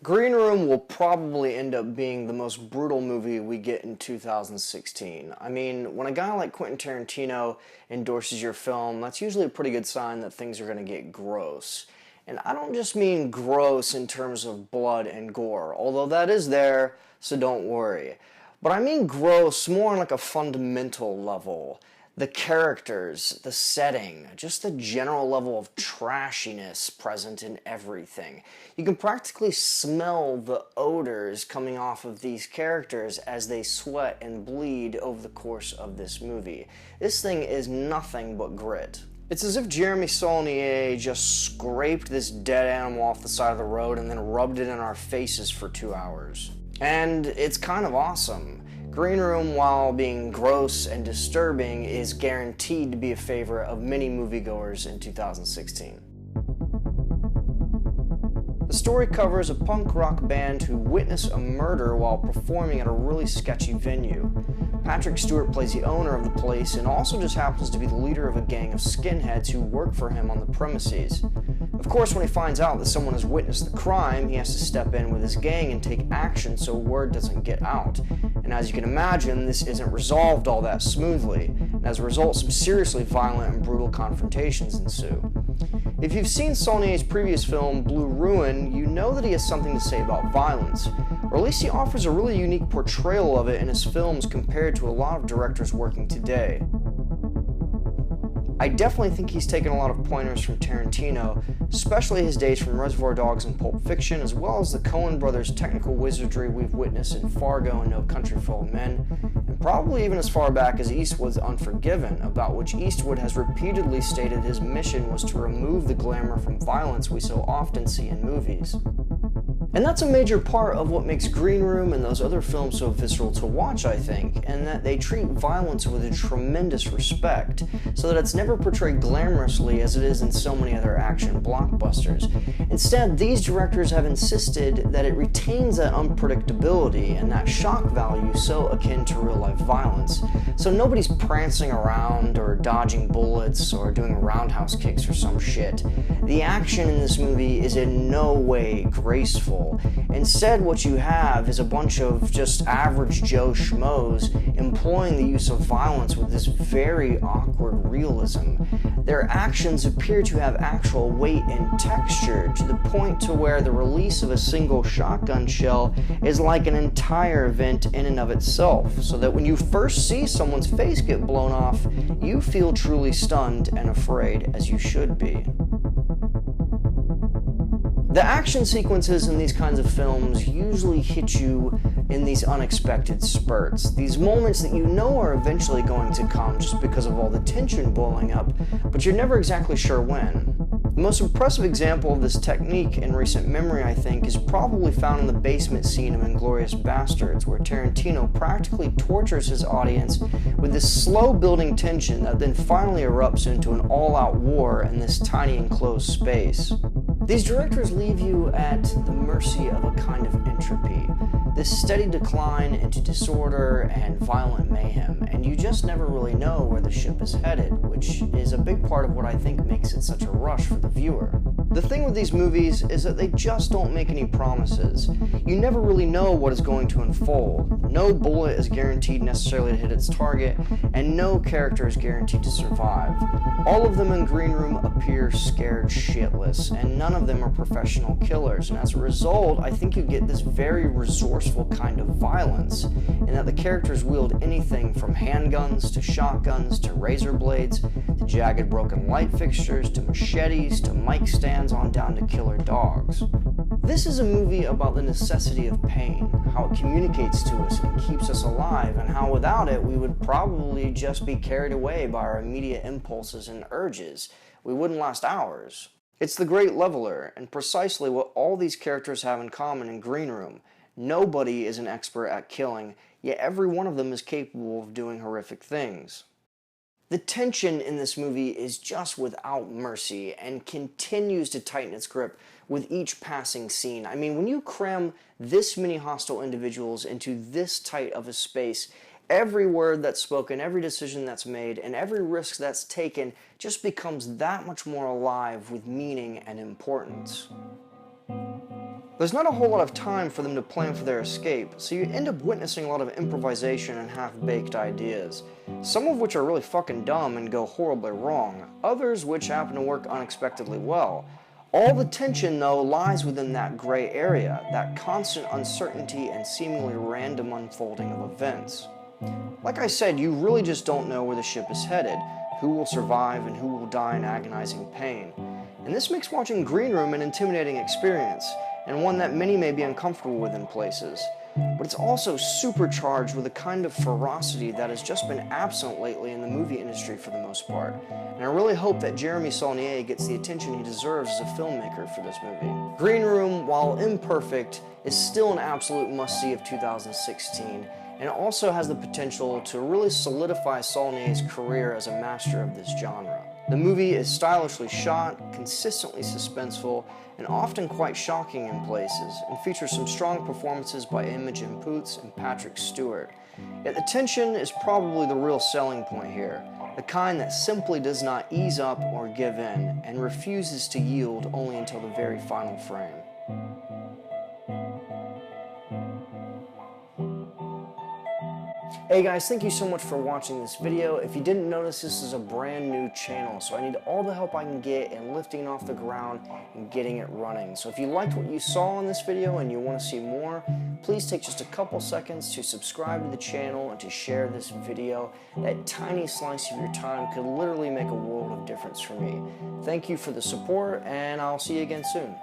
Green Room will probably end up being the most brutal movie we get in 2016. I mean, when a guy like Quentin Tarantino endorses your film, that's usually a pretty good sign that things are going to get gross. And I don't just mean gross in terms of blood and gore, although that is there, so don't worry. But I mean gross more on like a fundamental level. The characters, the setting, just the general level of trashiness present in everything. You can practically smell the odors coming off of these characters as they sweat and bleed over the course of this movie. This thing is nothing but grit. It's as if Jeremy Saulnier just scraped this dead animal off the side of the road and then rubbed it in our faces for 2 hours. And it's kind of awesome. Green Room, while being gross and disturbing, is guaranteed to be a favorite of many moviegoers in 2016. The story covers a punk rock band who witness a murder while performing at a really sketchy venue. Patrick Stewart plays the owner of the place and also just happens to be the leader of a gang of skinheads who work for him on the premises. Of course, when he finds out that someone has witnessed the crime, he has to step in with his gang and take action so word doesn't get out. And as you can imagine, this isn't resolved all that smoothly, and as a result, some seriously violent and brutal confrontations ensue. If you've seen Saulnier's previous film, Blue Ruin, you know that he has something to say about violence, or at least he offers a really unique portrayal of it in his films compared to a lot of directors working today. I definitely think he's taken a lot of pointers from Tarantino, especially his days from Reservoir Dogs and Pulp Fiction, as well as the Coen brothers' technical wizardry we've witnessed in Fargo and No Country for Old Men, and probably even as far back as Eastwood's Unforgiven, about which Eastwood has repeatedly stated his mission was to remove the glamour from violence we so often see in movies. And that's a major part of what makes Green Room and those other films so visceral to watch, I think, and that they treat violence with a tremendous respect, so that it's never portrayed glamorously as it is in so many other action blockbusters. Instead, these directors have insisted that it retains that unpredictability and that shock value so akin to real-life violence, so nobody's prancing around or dodging bullets or doing roundhouse kicks or some shit. The action in this movie is in no way graceful. Instead, what you have is a bunch of just average Joe schmoes employing the use of violence with this very awkward realism. Their actions appear to have actual weight and texture to the point to where the release of a single shotgun shell is like an entire event in and of itself, so that when you first see someone's face get blown off, you feel truly stunned and afraid, as you should be. The action sequences in these kinds of films usually hit you in these unexpected spurts, these moments that you know are eventually going to come just because of all the tension boiling up, but you're never exactly sure when. The most impressive example of this technique in recent memory, I think, is probably found in the basement scene of Inglourious Basterds, where Tarantino practically tortures his audience with this slow-building tension that then finally erupts into an all-out war in this tiny enclosed space. These directors leave you at the mercy of a kind of entropy, this steady decline into disorder and violent mayhem, and you just never really know where the ship is headed, which is a big part of what I think makes it such a rush for the viewer. The thing with these movies is that they just don't make any promises. You never really know what is going to unfold. No bullet is guaranteed necessarily to hit its target, and no character is guaranteed to survive. All of them in Green Room appear scared shitless, and none of them are professional killers, and as a result, I think you get this very resourceful kind of violence, in that the characters wield anything from handguns to shotguns to razor blades to jagged broken light fixtures to machetes to mic stands on down to killer dogs. This is a movie about the necessity of pain, how it communicates to us and keeps us alive, and how without it we would probably just be carried away by our immediate impulses and urges. We wouldn't last hours. It's the great leveler, and precisely what all these characters have in common in Green Room. Nobody is an expert at killing, yet every one of them is capable of doing horrific things. The tension in this movie is just without mercy and continues to tighten its grip with each passing scene. I mean, when you cram this many hostile individuals into this tight of a space, every word that's spoken, every decision that's made, and every risk that's taken just becomes that much more alive with meaning and importance. There's not a whole lot of time for them to plan for their escape, so you end up witnessing a lot of improvisation and half-baked ideas, some of which are really fucking dumb and go horribly wrong, others which happen to work unexpectedly well. All the tension, though, lies within that gray area, that constant uncertainty and seemingly random unfolding of events. Like I said, you really just don't know where the ship is headed, who will survive and who will die in agonizing pain. And this makes watching Green Room an intimidating experience, and one that many may be uncomfortable with in places. But it's also supercharged with a kind of ferocity that has just been absent lately in the movie industry for the most part. And I really hope that Jeremy Saulnier gets the attention he deserves as a filmmaker for this movie. Green Room, while imperfect, is still an absolute must-see of 2016, and also has the potential to really solidify Saulnier's career as a master of this genre. The movie is stylishly shot, consistently suspenseful, and often quite shocking in places, and features some strong performances by Imogen Poots and Patrick Stewart. Yet the tension is probably the real selling point here, the kind that simply does not ease up or give in, and refuses to yield only until the very final frame. Hey guys, thank you so much for watching this video. If you didn't notice, this is a brand new channel, so I need all the help I can get in lifting it off the ground and getting it running. So if you liked what you saw in this video and you want to see more, please take just a couple seconds to subscribe to the channel and to share this video. That tiny slice of your time could literally make a world of difference for me. Thank you for the support, and I'll see you again soon.